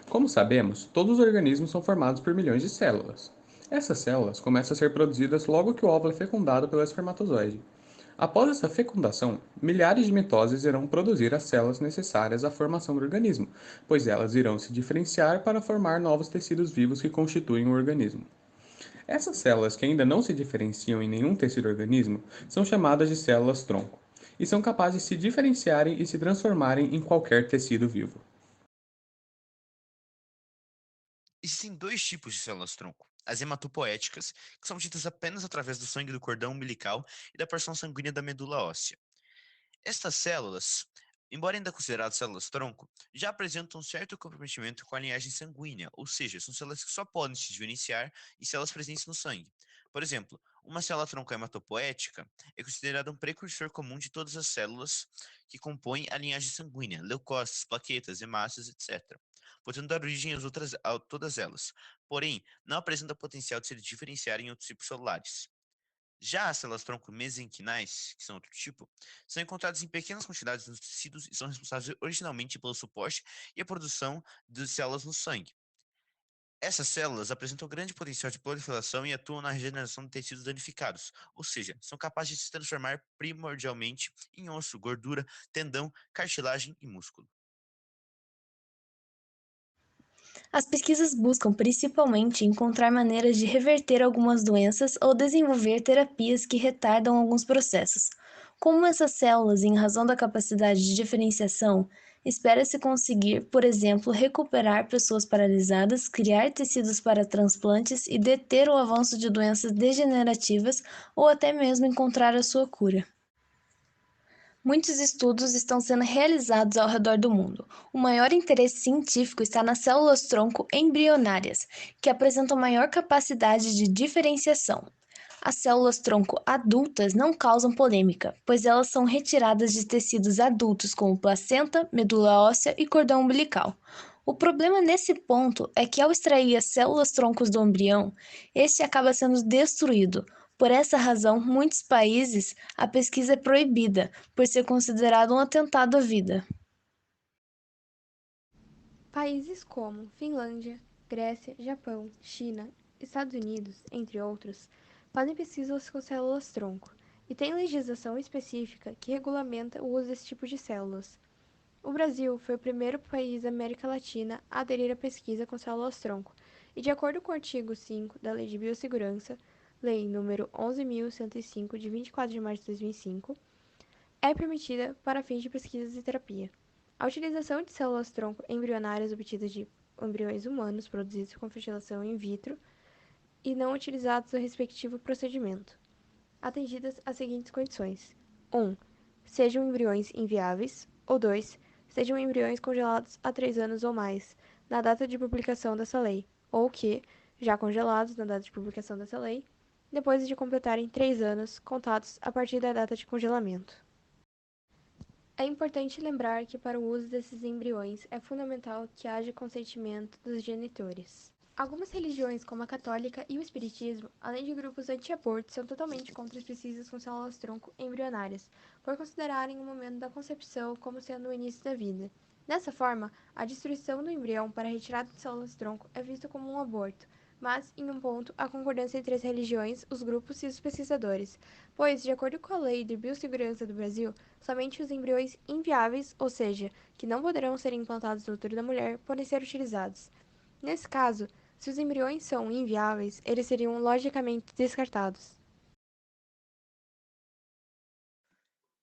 Como sabemos, todos os organismos são formados por milhões de células. Essas células começam a ser produzidas logo que o óvulo é fecundado pelo espermatozoide. Após essa fecundação, milhares de mitoses irão produzir as células necessárias à formação do organismo, pois elas irão se diferenciar para formar novos tecidos vivos que constituem o organismo. Essas células que ainda não se diferenciam em nenhum tecido-organismo são chamadas de células-tronco, e são capazes de se diferenciarem e se transformarem em qualquer tecido vivo. Existem dois tipos de células-tronco. As hematopoéticas, que são obtidas apenas através do sangue do cordão umbilical e da porção sanguínea da medula óssea. Estas células, embora ainda consideradas células-tronco, já apresentam um certo comprometimento com a linhagem sanguínea, ou seja, são células que só podem se diferenciar em células presentes no sangue. Por exemplo, uma célula-tronco hematopoética é considerada um precursor comum de todas as células que compõem a linhagem sanguínea, leucócitos, plaquetas, hemácias, etc., podendo dar origem a todas elas, porém, não apresenta potencial de se diferenciar em outros tipos celulares. Já as células-tronco mesenquinais, que são outro tipo, são encontradas em pequenas quantidades nos tecidos e são responsáveis originalmente pelo suporte e a produção de células no sangue. Essas células apresentam grande potencial de proliferação e atuam na regeneração de tecidos danificados, ou seja, são capazes de se transformar primordialmente em osso, gordura, tendão, cartilagem e músculo. As pesquisas buscam principalmente encontrar maneiras de reverter algumas doenças ou desenvolver terapias que retardam alguns processos. Como essas células, em razão da capacidade de diferenciação, espera-se conseguir, por exemplo, recuperar pessoas paralisadas, criar tecidos para transplantes e deter o avanço de doenças degenerativas ou até mesmo encontrar a sua cura. Muitos estudos estão sendo realizados ao redor do mundo. O maior interesse científico está nas células-tronco embrionárias, que apresentam maior capacidade de diferenciação. As células-tronco adultas não causam polêmica, pois elas são retiradas de tecidos adultos como placenta, medula óssea e cordão umbilical. O problema nesse ponto é que ao extrair as células-troncos do embrião, este acaba sendo destruído. Por essa razão, muitos países a pesquisa é proibida, por ser considerado um atentado à vida. Países como Finlândia, Grécia, Japão, China, Estados Unidos, entre outros, fazem pesquisas com células-tronco e têm legislação específica que regulamenta o uso desse tipo de células. O Brasil foi o primeiro país da América Latina a aderir à pesquisa com células-tronco e, de acordo com o artigo 5 da Lei de Biossegurança, Lei nº 11.105, de 24 de março de 2005, é permitida para fins de pesquisas e terapia. A utilização de células-tronco embrionárias obtidas de embriões humanos produzidos com fertilização in vitro e não utilizados no respectivo procedimento, atendidas as seguintes condições: 1. Sejam embriões inviáveis, ou 2. Sejam embriões congelados há 3 anos ou mais, na data de publicação dessa lei, ou que, já congelados na data de publicação dessa lei, depois de completarem 3 anos, contados a partir da data de congelamento. É importante lembrar que para o uso desses embriões é fundamental que haja consentimento dos genitores. Algumas religiões, como a católica e o espiritismo, além de grupos anti-aborto, são totalmente contra as pesquisas com células-tronco embrionárias, por considerarem o momento da concepção como sendo o início da vida. Dessa forma, a destruição do embrião para a retirada de células-tronco é vista como um aborto, mas, em um ponto, há concordância entre as religiões, os grupos e os pesquisadores, pois, de acordo com a Lei de Biossegurança do Brasil, somente os embriões inviáveis, ou seja, que não poderão ser implantados no útero da mulher, podem ser utilizados. Nesse caso, se os embriões são inviáveis, eles seriam logicamente descartados.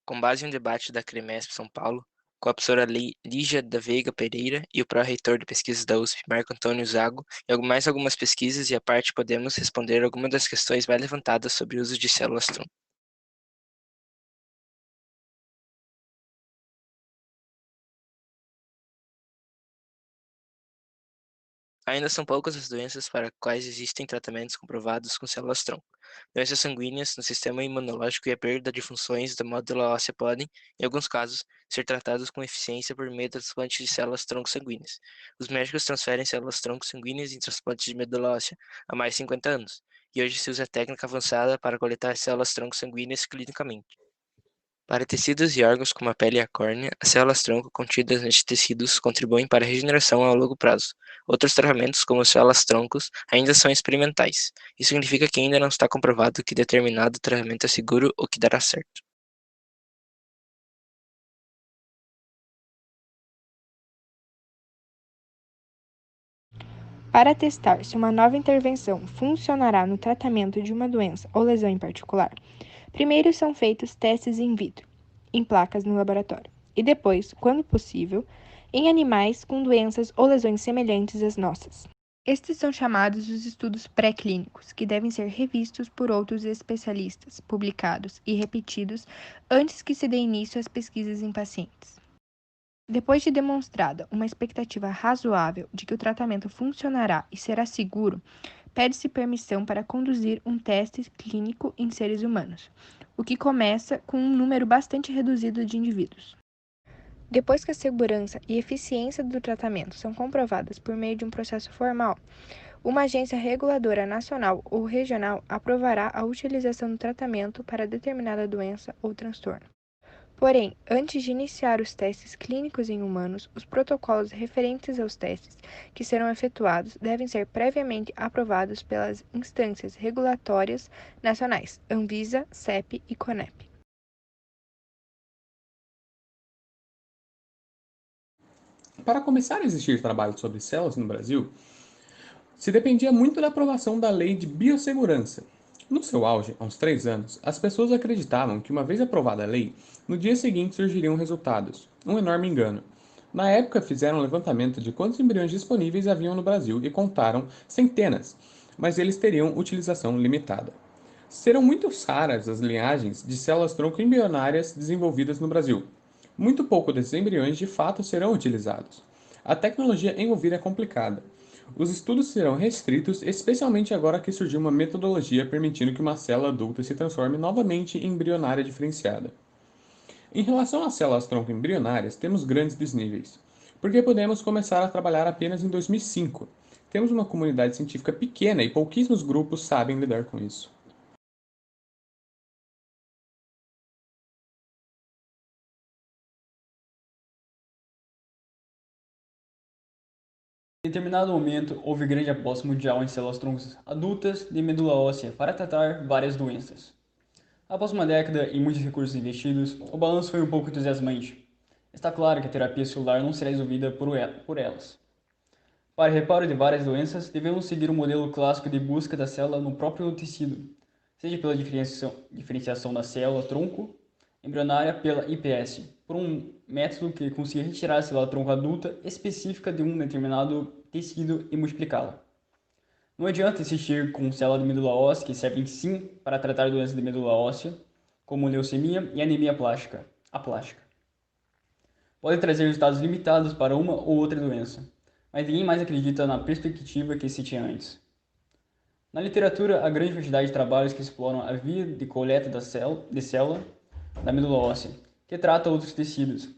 Com base em um debate da CREMESP São Paulo, com a professora Lígia da Veiga Pereira e o pró-reitor de pesquisas da USP, Marco Antônio Zago, e mais algumas pesquisas e à parte podemos responder algumas das questões mais levantadas sobre o uso de células-tronco. Ainda são poucas as doenças para as quais existem tratamentos comprovados com células-tronco. Doenças sanguíneas no sistema imunológico e a perda de funções da medula óssea podem, em alguns casos, ser tratados com eficiência por meio do transplante de células-tronco sanguíneas. Os médicos transferem células-tronco sanguíneas em transplantes de medula óssea há mais de 50 anos, e hoje se usa a técnica avançada para coletar células-tronco sanguíneas clinicamente. Para tecidos e órgãos como a pele e a córnea, as células-tronco contidas nestes tecidos contribuem para a regeneração a longo prazo. Outros tratamentos, como células-troncos, ainda são experimentais. Isso significa que ainda não está comprovado que determinado tratamento é seguro ou que dará certo. Para testar se uma nova intervenção funcionará no tratamento de uma doença ou lesão em particular, primeiro são feitos testes in vitro, em placas no laboratório, e depois, quando possível, em animais com doenças ou lesões semelhantes às nossas. Estes são chamados os estudos pré-clínicos, que devem ser revistos por outros especialistas, publicados e repetidos antes que se dê início às pesquisas em pacientes. Depois de demonstrada uma expectativa razoável de que o tratamento funcionará e será seguro, pede-se permissão para conduzir um teste clínico em seres humanos, o que começa com um número bastante reduzido de indivíduos. Depois que a segurança e eficiência do tratamento são comprovadas por meio de um processo formal, uma agência reguladora nacional ou regional aprovará a utilização do tratamento para determinada doença ou transtorno. Porém, antes de iniciar os testes clínicos em humanos, os protocolos referentes aos testes que serão efetuados devem ser previamente aprovados pelas instâncias regulatórias nacionais, Anvisa, CEP e CONEP. Para começar a existir trabalho sobre células no Brasil, se dependia muito da aprovação da Lei de Biossegurança. No seu auge, há uns 3 anos, as pessoas acreditavam que, uma vez aprovada a lei, no dia seguinte surgiriam resultados. Um enorme engano. Na época, fizeram um levantamento de quantos embriões disponíveis haviam no Brasil e contaram centenas, mas eles teriam utilização limitada. Serão muito raras as linhagens de células-tronco embrionárias desenvolvidas no Brasil. Muito pouco desses embriões de fato serão utilizados. A tecnologia envolvida é complicada. Os estudos serão restritos, especialmente agora que surgiu uma metodologia permitindo que uma célula adulta se transforme novamente em embrionária diferenciada. Em relação às células-tronco embrionárias, temos grandes desníveis, porque podemos começar a trabalhar apenas em 2005. Temos uma comunidade científica pequena e pouquíssimos grupos sabem lidar com isso. Em determinado momento, houve grande aposta mundial em células-troncos adultas de medula óssea para tratar várias doenças. Após uma década e muitos recursos investidos, o balanço foi um pouco entusiasmante. Está claro que a terapia celular não será resolvida por elas. Para reparo de várias doenças, devemos seguir o modelo clássico de busca da célula no próprio tecido, seja pela diferenciação da célula-tronco embrionária pela IPS, por um método que consiga retirar a célula-tronco adulta específica de um determinado tecido e multiplicá-la. Não adianta insistir com células de medula óssea que servem sim para tratar doenças de medula óssea, como leucemia e anemia aplástica. Pode trazer resultados limitados para uma ou outra doença, mas ninguém mais acredita na perspectiva que se tinha antes. Na literatura, há grande quantidade de trabalhos que exploram a via de coleta de célula da medula óssea, que trata outros tecidos.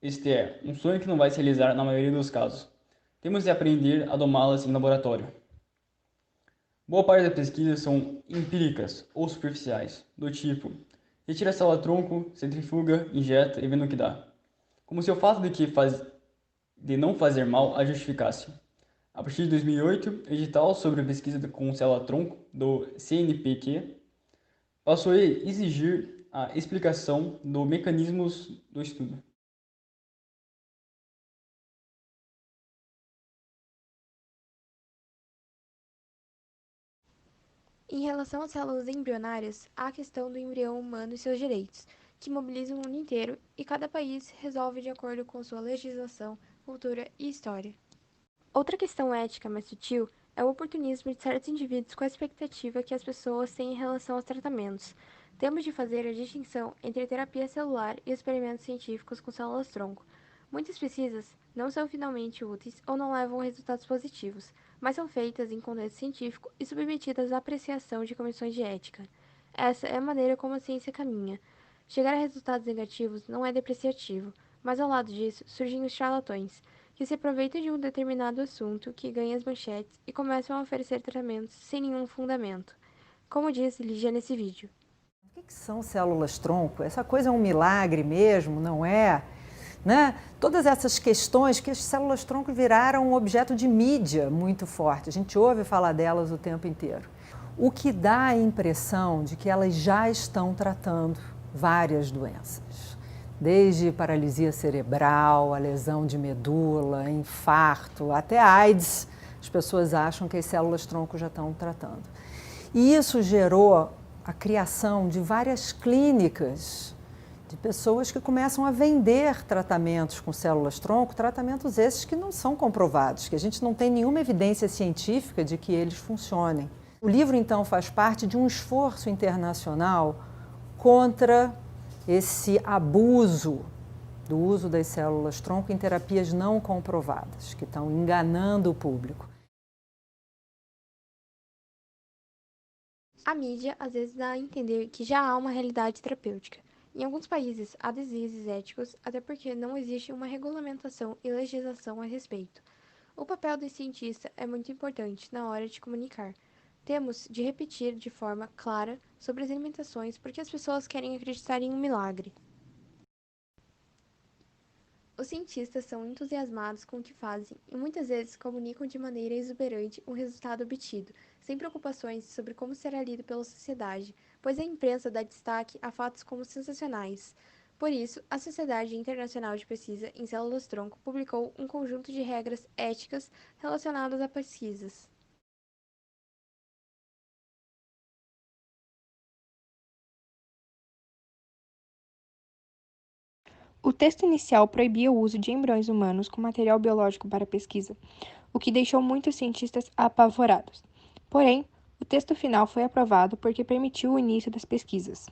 Este é um sonho que não vai se realizar na maioria dos casos. Temos de aprender a domá-las em laboratório. Boa parte das pesquisas são empíricas ou superficiais, do tipo, retira a célula-tronco, centrifuga, injeta e vendo o que dá. Como se o fato de não fazer mal a justificasse. A partir de 2008, o edital sobre a pesquisa com célula-tronco do CNPq passou a exigir a explicação dos mecanismos do estudo. Em relação às células embrionárias, há a questão do embrião humano e seus direitos, que mobilizam o mundo inteiro e cada país resolve de acordo com sua legislação, cultura e história. Outra questão ética mais sutil é o oportunismo de certos indivíduos com a expectativa que as pessoas têm em relação aos tratamentos. Temos de fazer a distinção entre terapia celular e experimentos científicos com células-tronco. Muitas pesquisas não são finalmente úteis ou não levam a resultados positivos, mas são feitas em contexto científico e submetidas à apreciação de comissões de ética. Essa é a maneira como a ciência caminha. Chegar a resultados negativos não é depreciativo, mas ao lado disso surgem os charlatões, que se aproveitam de um determinado assunto que ganha as manchetes e começam a oferecer tratamentos sem nenhum fundamento, como diz Lígia nesse vídeo. O que são células-tronco? Essa coisa é um milagre mesmo, não é? Né? Todas essas questões que as células-tronco viraram um objeto de mídia muito forte. A gente ouve falar delas o tempo inteiro. O que dá a impressão de que elas já estão tratando várias doenças. Desde paralisia cerebral, a lesão de medula, infarto, até AIDS, as pessoas acham que as células-tronco já estão tratando. E isso gerou a criação de várias clínicas de pessoas que começam a vender tratamentos com células-tronco, tratamentos esses que não são comprovados, que a gente não tem nenhuma evidência científica de que eles funcionem. O livro, então, faz parte de um esforço internacional contra esse abuso do uso das células-tronco em terapias não comprovadas, que estão enganando o público. A mídia às vezes dá a entender que já há uma realidade terapêutica. Em alguns países, há deslizes éticos, até porque não existe uma regulamentação e legislação a respeito. O papel do cientista é muito importante na hora de comunicar. Temos de repetir de forma clara sobre as limitações porque as pessoas querem acreditar em um milagre. Os cientistas são entusiasmados com o que fazem e muitas vezes comunicam de maneira exuberante o resultado obtido, sem preocupações sobre como será lido pela sociedade, pois a imprensa dá destaque a fatos como sensacionais. Por isso, a Sociedade Internacional de Pesquisa em Células-tronco publicou um conjunto de regras éticas relacionadas a pesquisas. O texto inicial proibia o uso de embriões humanos como material biológico para pesquisa, o que deixou muitos cientistas apavorados. Porém, o texto final foi aprovado porque permitiu o início das pesquisas.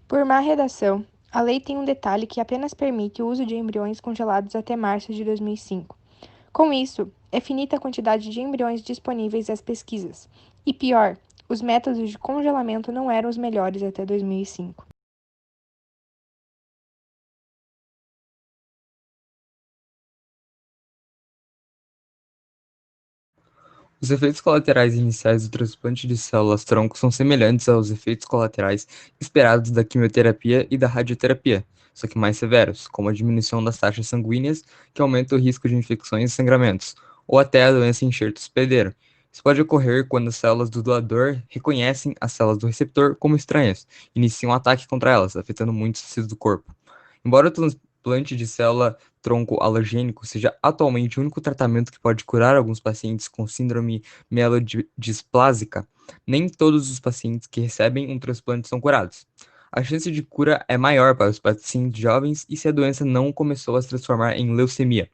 Por má redação, a lei tem um detalhe que apenas permite o uso de embriões congelados até março de 2005. Com isso, é finita a quantidade de embriões disponíveis às pesquisas. E pior, os métodos de congelamento não eram os melhores até 2005. Os efeitos colaterais iniciais do transplante de células-tronco são semelhantes aos efeitos colaterais esperados da quimioterapia e da radioterapia, só que mais severos, como a diminuição das taxas sanguíneas, que aumenta o risco de infecções e sangramentos, ou até a doença enxerto hospedeiro. Isso pode ocorrer quando as células do doador reconhecem as células do receptor como estranhas e iniciam um ataque contra elas, afetando muitos tecidos do corpo. Embora o transplante de célula-tronco alogênico seja atualmente o único tratamento que pode curar alguns pacientes com síndrome mielodisplásica, nem todos os pacientes que recebem um transplante são curados. A chance de cura é maior para os pacientes jovens e se a doença não começou a se transformar em leucemia.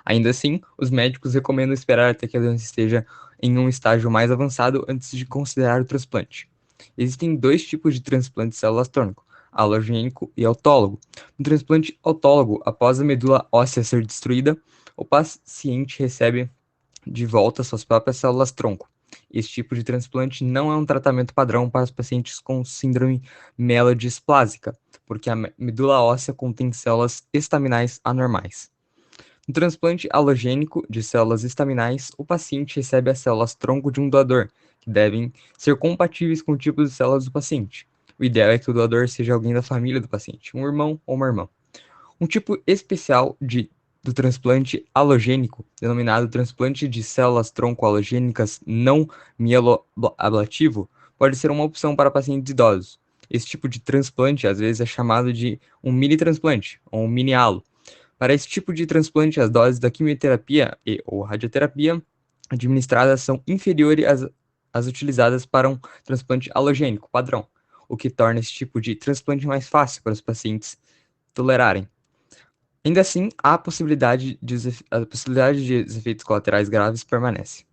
Ainda assim, os médicos recomendam esperar até que a doença esteja em um estágio mais avançado antes de considerar o transplante. Existem dois tipos de transplante de células-tronco, alogênico e autólogo. No transplante autólogo, após a medula óssea ser destruída, o paciente recebe de volta suas próprias células-tronco. Esse tipo de transplante não é um tratamento padrão para os pacientes com síndrome mielodisplásica, porque a medula óssea contém células estaminais anormais. No transplante alogênico de células estaminais, o paciente recebe as células-tronco de um doador, que devem ser compatíveis com o tipo de células do paciente. O ideal é que o doador seja alguém da família do paciente, um irmão ou uma irmã. Um tipo especial do transplante alogênico, denominado transplante de células-tronco alogênicas não mieloablativo, pode ser uma opção para pacientes idosos. Esse tipo de transplante às vezes é chamado de um mini-transplante ou um mini-halo. Para esse tipo de transplante, as doses da quimioterapia ou radioterapia administradas são inferiores às utilizadas para um transplante alogênico padrão, o que torna esse tipo de transplante mais fácil para os pacientes tolerarem. Ainda assim, a possibilidade de efeitos colaterais graves permanece.